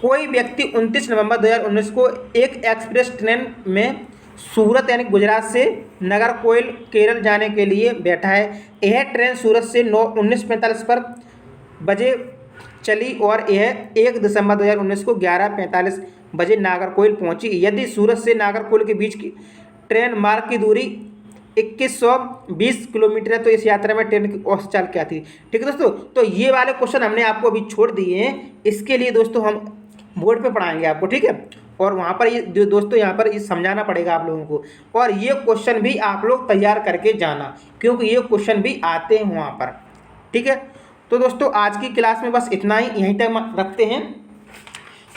कोई व्यक्ति 29 नवंबर 2019 को एक एक्सप्रेस ट्रेन में सूरत यानी गुजरात से नागरकोइल केरल जाने के लिए बैठा है। यह ट्रेन सूरत से 19:45 पर बजे चली और यह 1 दिसंबर 2019 को 11:45 बजे नागरकोइल पहुंची। यदि सूरत से नागरकोइल के बीच की ट्रेन मार्ग की दूरी 2120 किलोमीटर है, तो इस यात्रा में ट्रेन की औसत चाल क्या थी? ठीक है दोस्तों, तो ये वाले क्वेश्चन हमने आपको अभी छोड़ दिए हैं, इसके लिए दोस्तों हम बोर्ड पे पढ़ाएंगे आपको। ठीक है, और वहाँ पर ये जो दोस्तों यहाँ पर ये समझाना पड़ेगा आप लोगों को, और ये क्वेश्चन भी आप लोग तैयार करके जाना, क्योंकि ये क्वेश्चन भी आते हैं वहाँ पर। ठीक है, तो दोस्तों आज की क्लास में बस इतना ही, यहीं तक रखते हैं।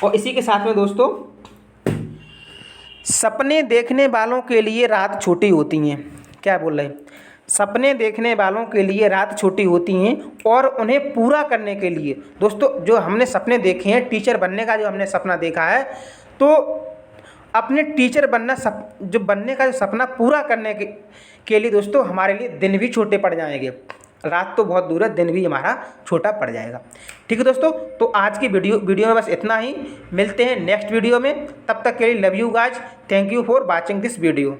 और इसी के साथ में दोस्तों, सपने देखने वालों के लिए रात छोटी होती हैं। क्या बोल रहे हैं? सपने देखने वालों के लिए रात छोटी होती हैं और उन्हें पूरा करने के लिए दोस्तों, जो हमने सपने देखे हैं, टीचर बनने का जो हमने सपना देखा है, तो अपने टीचर बनना जो बनने का जो सपना पूरा करने के लिए दोस्तों हमारे लिए दिन भी छोटे पड़ जाएंगे। रात तो बहुत दूर है, दिन भी हमारा छोटा पड़ जाएगा। ठीक है दोस्तों, तो आज की वीडियो में बस इतना ही। मिलते हैं नेक्स्ट वीडियो में, तब तक के लिए love you guys, thank you for watching this video.